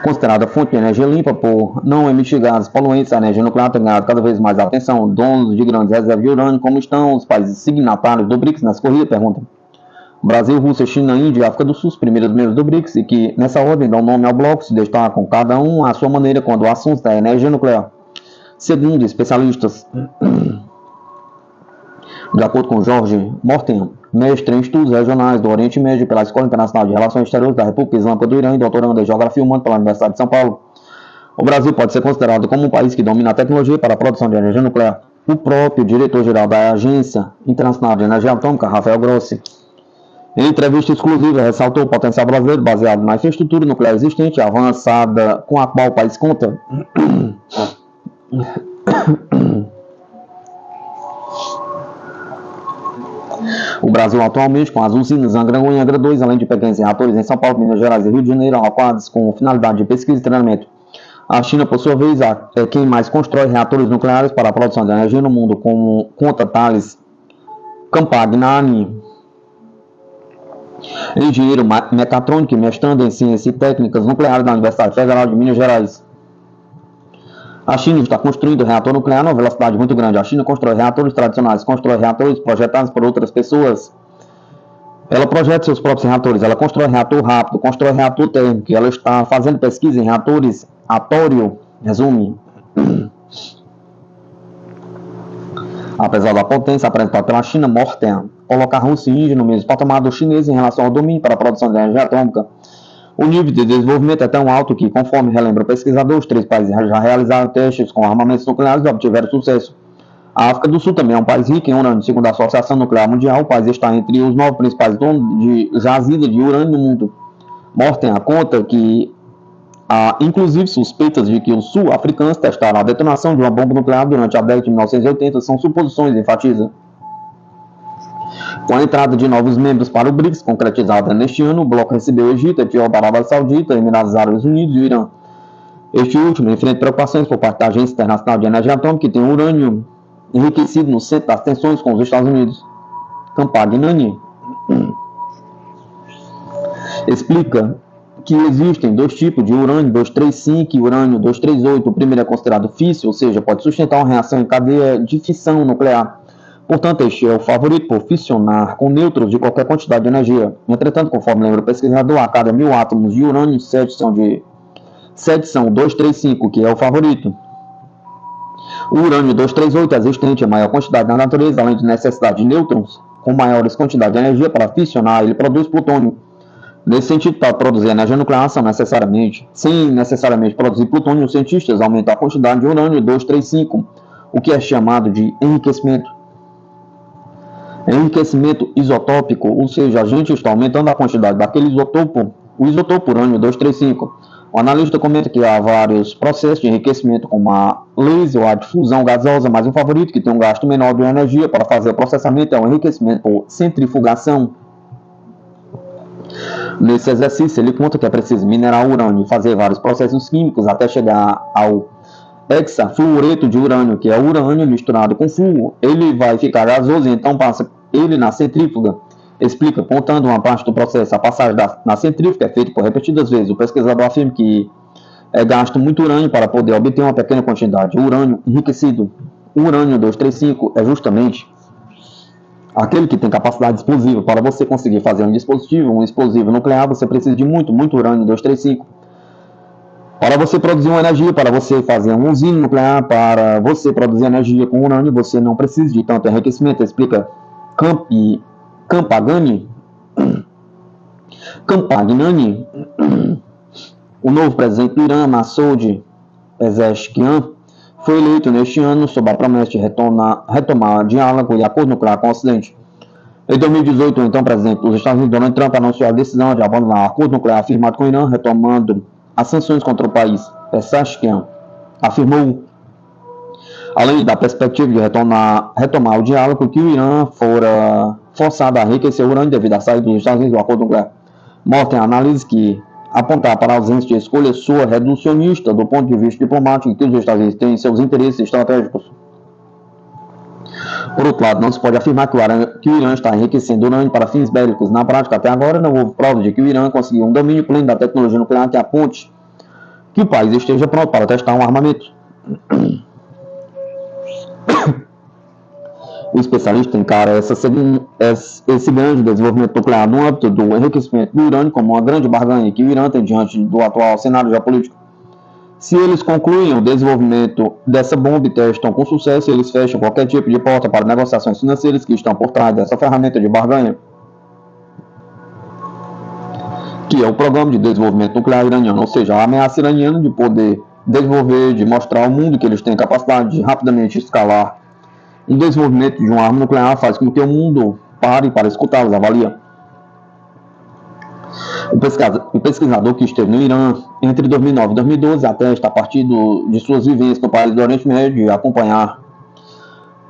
Considerada fonte de energia limpa por não emitir gases poluentes, a energia nuclear tem ganhado cada vez mais atenção. Donos de grandes reservas de urânio, como estão os países signatários do BRICS nessa corrida? Pergunta. Brasil, Rússia, China, Índia e África do Sul, os primeiros membros do BRICS, e que nessa ordem dão nome ao bloco, se destacam cada um à sua maneira quando o assunto da energia nuclear. Segundo especialistas, de acordo com Jorge Morten, mestre em estudos regionais do Oriente Médio pela Escola Internacional de Relações Exteriores da República Islâmica do Irã e doutorando em Geografia Humana pela Universidade de São Paulo, o Brasil pode ser considerado como um país que domina a tecnologia para a produção de energia nuclear. O próprio diretor-geral da Agência Internacional de Energia Atômica, Rafael Grossi, em entrevista exclusiva, ressaltou o potencial brasileiro baseado na infraestrutura nuclear existente e avançada com a qual o país conta. O Brasil atualmente, com as usinas Angra 1 e Angra 2, além de pequenos reatores em São Paulo, Minas Gerais e Rio de Janeiro, alocados com finalidade de pesquisa e treinamento. A China, por sua vez, é quem mais constrói reatores nucleares para a produção de energia no mundo, como conta Thales Campagnani, engenheiro mecatrônico e mestrando em ciências e técnicas nucleares da Universidade Federal de Minas Gerais. A China está construindo reator nuclear numa velocidade muito grande. A China constrói reatores tradicionais, constrói reatores projetados por outras pessoas. Ela projeta seus próprios reatores, ela constrói reator rápido, constrói reator térmico, ela está fazendo pesquisa em reatores atório, resume. Apesar da potência apresentada pela China, Morten coloca a Rússia e a Índia no mesmo patamar dos chineses em relação ao domínio para a produção de energia atômica. O nível de desenvolvimento é tão alto que, conforme relembra o pesquisador, os três países já realizaram testes com armamentos nucleares e obtiveram sucesso. A África do Sul também é um país rico em urânio. Segundo a Associação Nuclear Mundial, o país está entre os 9 principais donos de jazida de urânio no mundo. Morten conta que há inclusive suspeitas de que os sul-africanos testaram a detonação de uma bomba nuclear durante a década de 1980. São suposições, enfatiza. Com a entrada de novos membros para o BRICS, concretizada neste ano, o bloco recebeu o Egito, Etiópia, Arábia Saudita, Emirados Árabes Unidos e o Irã. Este último enfrenta preocupações por parte da Agência Internacional de Energia Atômica, que tem urânio enriquecido no centro das tensões com os Estados Unidos. Campagnani explica que existem dois tipos de urânio 235 e urânio 238. O primeiro é considerado físsil, ou seja, pode sustentar uma reação em cadeia de fissão nuclear. Portanto, este é o favorito por fissionar com nêutrons de qualquer quantidade de energia. Entretanto, conforme lembra o pesquisador, a cada 1000 átomos de urânio, 7 são 235, que é o favorito. O urânio 238 é existente em maior quantidade na natureza, além de necessidade de nêutrons com maiores quantidades de energia para fissionar, ele produz plutônio. Nesse sentido, para produzir energia nuclear, sem necessariamente produzir plutônio, os cientistas aumentam a quantidade de urânio 235, o que é chamado de enriquecimento. Enriquecimento isotópico, ou seja, a gente está aumentando a quantidade daquele isotopo, o isotopo urânio 235. O analista comenta que há vários processos de enriquecimento, como a laser ou a difusão gasosa, mas o favorito, que tem um gasto menor de energia para fazer o processamento, é o enriquecimento por centrifugação. Nesse exercício, ele conta que é preciso minerar o urânio e fazer vários processos químicos até chegar ao hexafluoreto de urânio, que é o urânio misturado com flúor. Ele vai ficar gasoso e então passa ele na centrífuga. Explica, contando uma parte do processo. A passagem na centrífuga é feita por repetidas vezes. O pesquisador afirma que é gasto muito urânio para poder obter uma pequena quantidade. O urânio enriquecido, o urânio 235, é justamente aquele que tem capacidade explosiva. Para você conseguir fazer um explosivo nuclear, você precisa de muito urânio 235. Para você produzir uma energia, para você fazer uma usina nuclear, para você produzir energia com urânio, você não precisa de tanto enriquecimento. Explica Campagnani. O novo presidente do Irã, Masoud Pezeshkian, foi eleito neste ano sob a promessa de retomar diálogo e acordo nuclear com o Ocidente. Em 2018, o então presidente dos Estados Unidos, Donald Trump, anunciou a decisão de abandonar o acordo nuclear firmado com o Irã, retomando as sanções contra o país. Pezeshkian afirmou, além da perspectiva de retomar o diálogo, que o Irã fora forçado a enriquecer o urânio devido à saída dos Estados Unidos do acordo nuclear. Morten analisa que apontar para a ausência de escolha soa reducionista do ponto de vista diplomático, que os Estados Unidos têm seus interesses estratégicos. Por outro lado, não se pode afirmar que o Irã está enriquecendo urânio para fins bélicos. Na prática, até agora, não houve prova de que o Irã conseguiu um domínio pleno da tecnologia nuclear que aponte que o país esteja pronto para testar um armamento. O especialista encara esse grande desenvolvimento nuclear no âmbito do enriquecimento do urânio como uma grande barganha que o Irã tem diante do atual cenário geopolítico. Se eles concluem o desenvolvimento dessa bomba e testam com sucesso, eles fecham qualquer tipo de porta para negociações financeiras que estão por trás dessa ferramenta de barganha, que é o Programa de Desenvolvimento Nuclear Iraniano, ou seja, a ameaça iraniana de poder desenvolver, de mostrar ao mundo que eles têm capacidade de rapidamente escalar o desenvolvimento de uma arma nuclear faz com que o mundo pare para escutá-los, avalia. O pesquisador que esteve no Irã entre 2009 e 2012 atesta, a partir de suas vivências no país do Oriente Médio, e acompanhar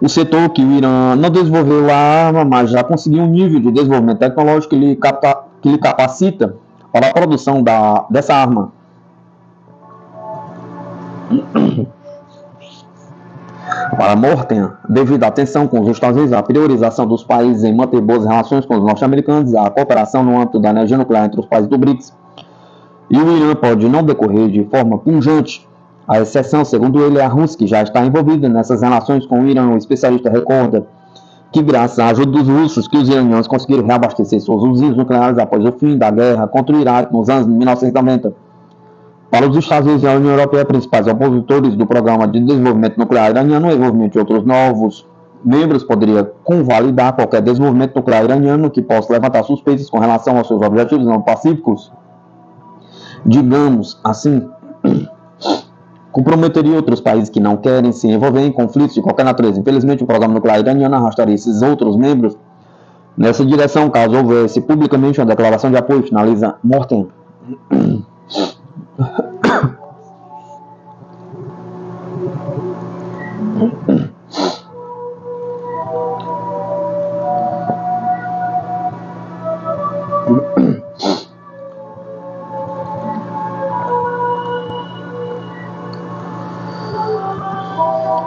o setor, que o Irã não desenvolveu a arma, mas já conseguiu um nível de desenvolvimento tecnológico que lhe capacita para a produção dessa arma. Para Morten, devido à tensão com os Estados Unidos, a priorização dos países em manter boas relações com os norte-americanos, a cooperação no âmbito da energia nuclear entre os países do BRICS, e o Irã pode não decorrer de forma pungente A exceção, segundo ele, é a Rússia, que já está envolvida nessas relações com o Irã. O especialista recorda que, graças à ajuda dos russos, que os iranianos conseguiram reabastecer suas usinas nucleares após o fim da guerra contra o Iraque nos anos de 1990. Para os Estados Unidos e a União Europeia, principais opositores do programa de desenvolvimento nuclear iraniano, o envolvimento de outros novos membros poderia convalidar qualquer desenvolvimento nuclear iraniano que possa levantar suspeitas com relação aos seus objetivos não pacíficos. Digamos assim, comprometeria outros países que não querem se envolver em conflitos de qualquer natureza. Infelizmente, o programa nuclear iraniano arrastaria esses outros membros nessa direção, caso houvesse publicamente uma declaração de apoio, finaliza Morten.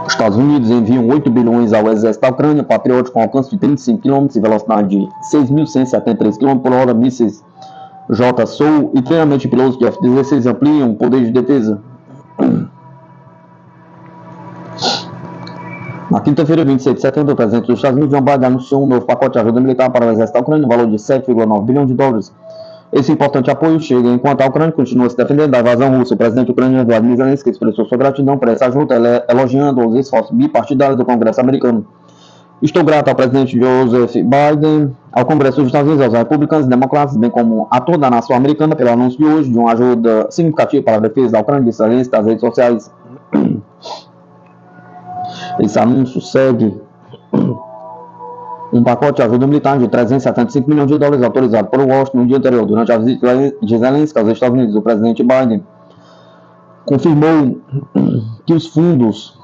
Os Estados Unidos enviam 8 bilhões ao exército da Ucrânia, Patriot com alcance de 35 km e velocidade de 6.173 km por hora, mísseis J-SOU e treinamento de pilotos de F-16 ampliam o poder de defesa. Na quinta-feira, 26 de setembro, o presidente dos Estados Unidos, Joe Biden, anunciou um novo pacote de ajuda militar para o exército da Ucrânia, no valor de 7,9 bilhões de dólares. Esse importante apoio chega enquanto a Ucrânia continua se defendendo da invasão russa. O presidente ucraniano Vladimir Zelensky expressou sua gratidão por essa ajuda, elogiando os esforços bipartidários do Congresso americano. Estou grato ao presidente Joseph Biden, ao Congresso dos Estados Unidos, aos republicanos e democratas, bem como a toda a nação americana, pelo anúncio de hoje de uma ajuda significativa para a defesa da Ucrânia, disse Zelensky das redes sociais. Esse anúncio segue um pacote de ajuda militar de 375 milhões de dólares autorizado por Washington no dia anterior. Durante a visita de Zelensky aos Estados Unidos, o presidente Biden confirmou que os fundos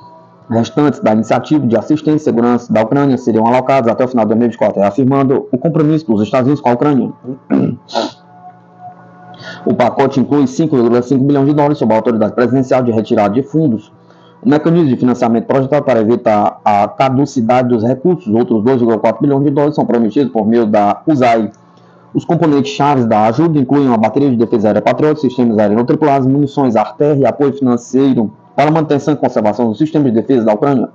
restantes da iniciativa de assistência e segurança da Ucrânia seriam alocados até o final de 2024, afirmando o compromisso dos Estados Unidos com a Ucrânia. O pacote inclui 5,5 bilhões de dólares sob a autoridade presidencial de retirada de fundos, um mecanismo de financiamento projetado para evitar a caducidade dos recursos. Outros 2,4 bilhões de dólares são prometidos por meio da USAID. Os componentes chaves da ajuda incluem uma bateria de defesa aérea Patriot, sistemas aéreos não tripulados, munições ARTER e apoio financeiro para a manutenção e conservação do sistema de defesa da Ucrânia.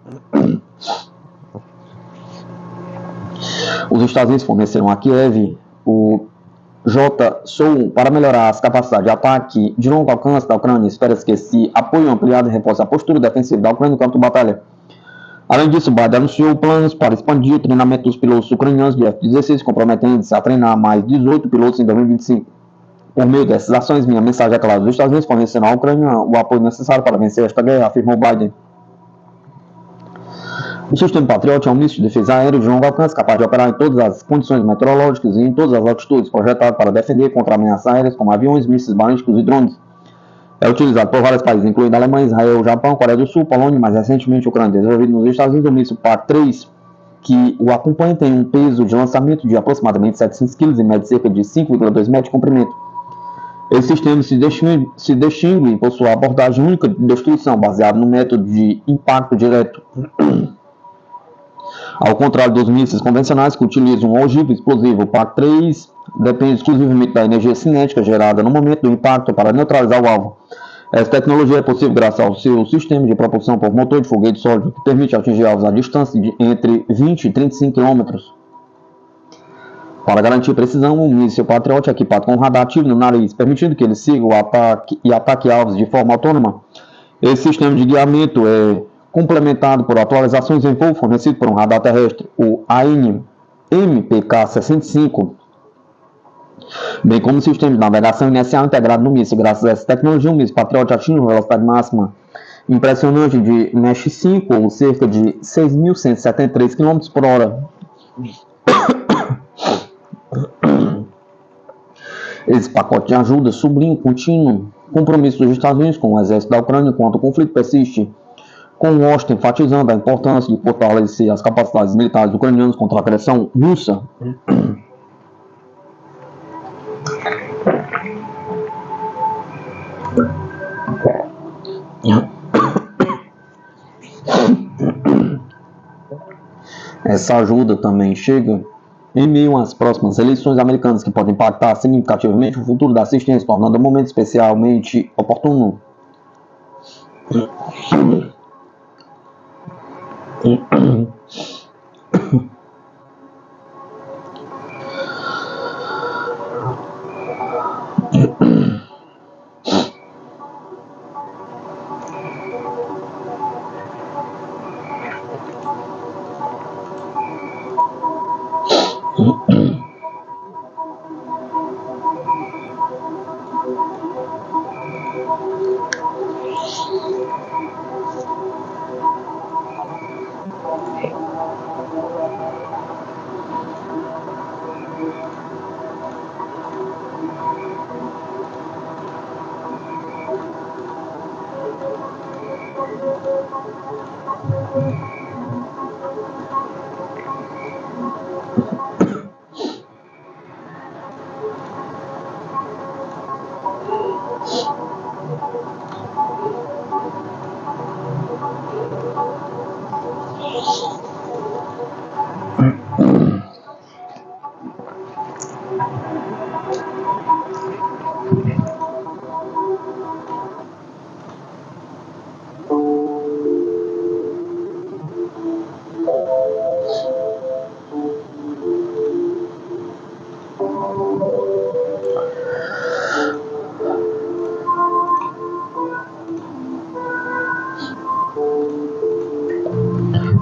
Os Estados Unidos forneceram a Kiev o J-SOU para melhorar as capacidades de ataque de longo alcance da Ucrânia. Espera-se que esse apoio ampliado reforce a postura defensiva da Ucrânia no campo de batalha. Além disso, Biden anunciou planos para expandir o treinamento dos pilotos ucranianos de F-16, comprometendo-se a treinar mais 18 pilotos em 2025. Por meio dessas ações, minha mensagem é clara: os Estados Unidos fornecerão à Ucrânia o apoio necessário para vencer esta guerra, afirmou Biden. O sistema Patriot é um míssil de defesa aérea de longo alcance capaz de operar em todas as condições meteorológicas e em todas as altitudes, projetado para defender contra ameaças aéreas como aviões, mísseis balísticos e drones. É utilizado por vários países, incluindo a Alemanha, Israel, Japão, Coreia do Sul, Polônia e mais recentemente a Ucrânia. Desenvolvido nos Estados Unidos, o míssil PAC-3, que o acompanha, tem um peso de lançamento de aproximadamente 700 kg e mede cerca de 5,2 metros de comprimento. Esse sistema se distingue por sua abordagem única de destruição, baseada no método de impacto direto. Ao contrário dos mísseis convencionais que utilizam um ogivo explosivo, o PAC-3 depende exclusivamente da energia cinética gerada no momento do impacto para neutralizar o alvo. Essa tecnologia é possível graças ao seu sistema de propulsão por motor de foguete sólido, que permite atingir alvos a distância de entre 20 e 35 km. Para garantir precisão, o míssil Patriot é equipado com um radar ativo no nariz, permitindo que ele siga o ataque e ataque alvos de forma autônoma. Esse sistema de guiamento é complementado por atualizações em voo fornecido por um radar terrestre, o AN MPK-65, bem como o sistema de navegação inercial integrado no míssil. Graças a essa tecnologia, o míssil Patriot atinge uma velocidade máxima impressionante de Mach 5, ou cerca de 6.173 km por hora. Esse pacote de ajuda sublinha o contínuo compromisso dos Estados Unidos com o exército da Ucrânia enquanto o conflito persiste, com Washington enfatizando a importância de fortalecer as capacidades militares ucranianas contra a agressão russa. Essa ajuda também chega em meio às próximas eleições americanas, que podem impactar significativamente o futuro da assistência, tornando o momento especialmente oportuno.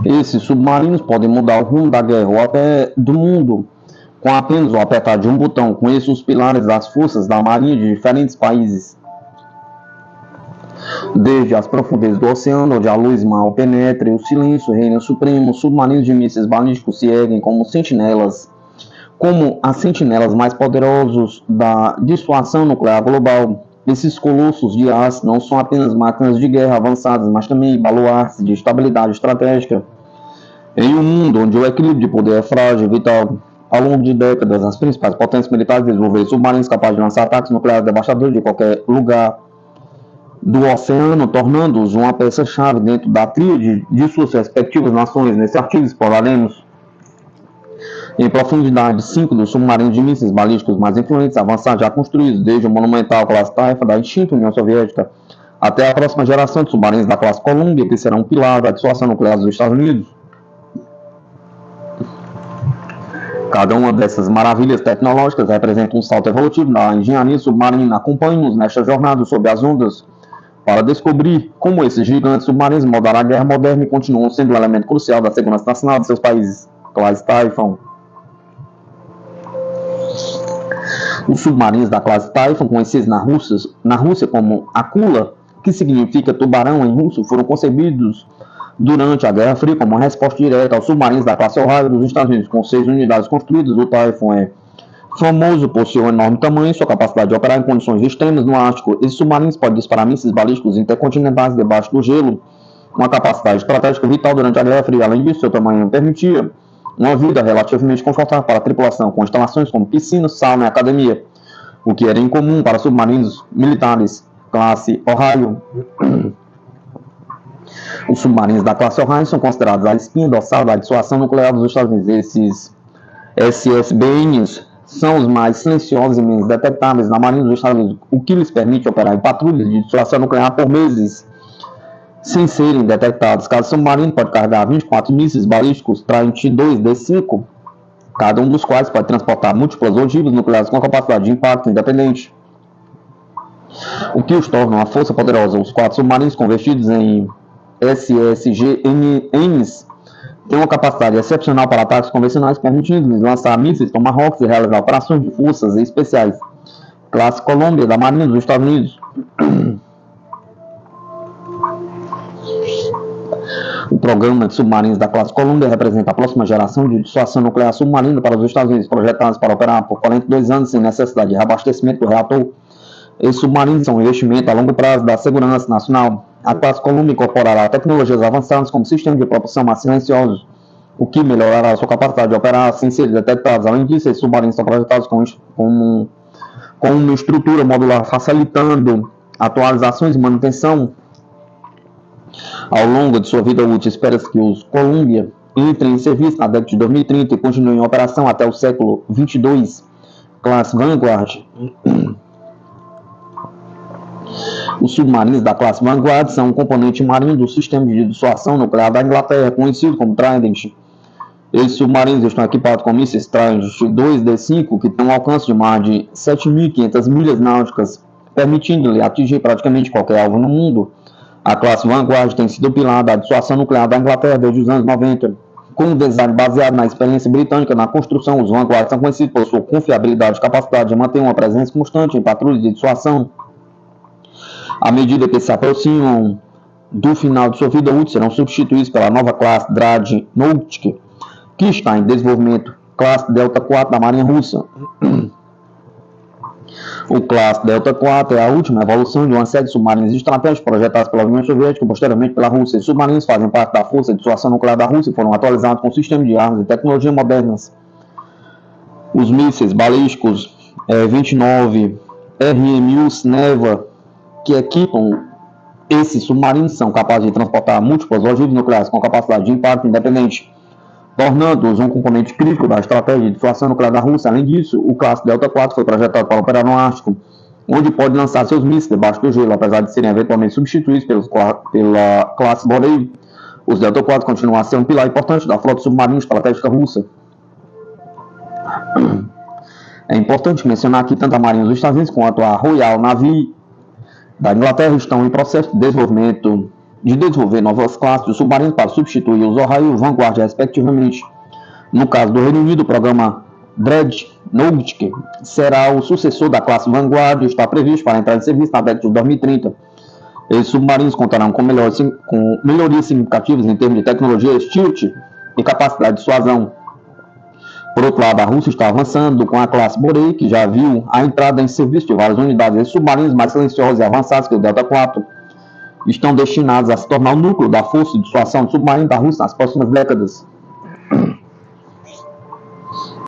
Esses submarinos podem mudar o rumo da guerra ou até do mundo com apenas o apertar de um botão. Com isso, os pilares das forças da marinha de diferentes países, desde as profundezas do oceano, onde a luz mal penetra e o silêncio reina supremo, submarinos de mísseis balísticos se erguem como as sentinelas mais poderosos da dissuasão nuclear global. Esses colossos de aço não são apenas máquinas de guerra avançadas, mas também baluartes de estabilidade estratégica. Em um mundo onde o equilíbrio de poder é frágil e vital, ao longo de décadas, as principais potências militares desenvolveram submarinos capazes de lançar ataques nucleares devastadores de qualquer lugar do oceano, tornando-os uma peça-chave dentro da tríade de suas respectivas nações. Nesse artigo exploraremos em profundidade 5 dos submarinos de mísseis balísticos mais influentes e avançados já construídos, desde o monumental classe Taifa da extinta União Soviética até a próxima geração de submarinos da classe Columbia, que serão um pilar da dissuasão nuclear dos Estados Unidos. Cada uma dessas maravilhas tecnológicas representa um salto evolutivo na engenharia submarina. Acompanhe-nos nesta jornada sob as ondas para descobrir como esses gigantes submarinos moldaram a guerra moderna e continuam sendo um elemento crucial da segurança nacional de seus países. Classe Typhoon. Os submarinos da classe Typhoon, conhecidos na Rússia como Akula, que significa tubarão em russo, foram concebidos durante a Guerra Fria como uma resposta direta aos submarinos da classe Ohio dos Estados Unidos. Com 6 unidades construídas, o Typhoon é famoso por seu enorme tamanho e sua capacidade de operar em condições extremas no Ártico. Esses submarinos podem disparar mísseis balísticos intercontinentais debaixo do gelo, uma capacidade estratégica vital durante a Guerra Fria. Além disso, seu tamanho permitia uma vida relativamente confortável para a tripulação, com instalações como piscina, sauna e academia, o que era incomum para submarinos militares classe Ohio. Os submarinos da classe Ohio são considerados a espinha dorsal da dissuasão nuclear dos Estados Unidos. Esses SSBNs são os mais silenciosos e menos detectáveis na marinha dos Estados Unidos, o que lhes permite operar em patrulhas de dissuasão nuclear por meses sem serem detectados. Cada submarino pode carregar 24 mísseis balísticos Trident 2D5, cada um dos quais pode transportar múltiplas ogivas nucleares com capacidade de impacto independente, o que os torna uma força poderosa. Os 4 submarinos convertidos em SSGNs têm uma capacidade excepcional para ataques convencionais, permitindo-lhes lançar mísseis Tomahawks e realizar operações de forças especiais. Classe Columbia da Marinha dos Estados Unidos. O programa de submarinos da classe Columbia representa a próxima geração de dissuasão nuclear submarina para os Estados Unidos, projetados para operar por 42 anos sem necessidade de reabastecimento do reator. Esses submarinos são um investimento a longo prazo da segurança nacional. A classe Columbia incorporará tecnologias avançadas como sistemas de propulsão mais silenciosos, o que melhorará a sua capacidade de operar sem ser detectados. Além disso, esses submarinos são projetados com uma estrutura modular, facilitando atualizações e manutenção ao longo de sua vida útil. Espera-se que os Columbia entrem em serviço na década de 2030 e continuem em operação até o século 22. Classe Vanguard. Os submarinos da classe Vanguard são um componente marinho do sistema de dissuasão nuclear da Inglaterra, conhecido como Trident. Esses submarinos estão equipados com mísseis Trident 2D5, que têm um alcance de mais de 7.500 milhas náuticas, permitindo-lhe atingir praticamente qualquer alvo no mundo. A classe Vanguard tem sido o pilar da dissuasão nuclear da Inglaterra desde os anos 90. Com um design baseado na experiência britânica na construção, os Vanguard são conhecidos por sua confiabilidade e capacidade de manter uma presença constante em patrulhas de dissuasão. À medida que se aproximam do final de sua vida útil, serão substituídos pela nova classe Dreadnought, que está em desenvolvimento, classe Delta 4 da Marinha Russa. O classe Delta 4 é a última evolução de uma série de submarinos estratégicos projetados pela União Soviética e posteriormente pela Rússia. Os submarinos fazem parte da força de dissuasão nuclear da Rússia e foram atualizados com sistemas de armas e tecnologia modernas. Os mísseis balísticos 29 RMUs Neva, que equipam esses submarinos, são capazes de transportar múltiplas ogivas nucleares com capacidade de impacto independente, tornando-os um componente crítico da estratégia de dissuasão nuclear da Rússia. Além disso, o classe Delta 4 foi projetado para operar no Ártico, onde pode lançar seus mísseis debaixo do gelo, apesar de serem eventualmente substituídos pela classe Borei. Os Delta 4 continuam a ser um pilar importante da frota submarina estratégica russa. É importante mencionar que tanto a Marinha dos Estados Unidos quanto a Royal Navy da Inglaterra estão em processo de desenvolver novas classes de submarinos para substituir os Ohio e o Vanguard, respectivamente. No caso do Reino Unido, o programa Dreadnought será o sucessor da classe Vanguard e está previsto para entrar em serviço na década de 2030. Esses submarinos contarão com melhorias significativas em termos de tecnologia, stealth e capacidade de dissuasão. Por outro lado, a Rússia está avançando com a classe Borei, que já viu a entrada em serviço de várias unidades. Esses submarinos mais silenciosos e avançados que o Delta 4 estão destinados a se tornar o núcleo da força de dissuasão de submarino da Rússia nas próximas décadas.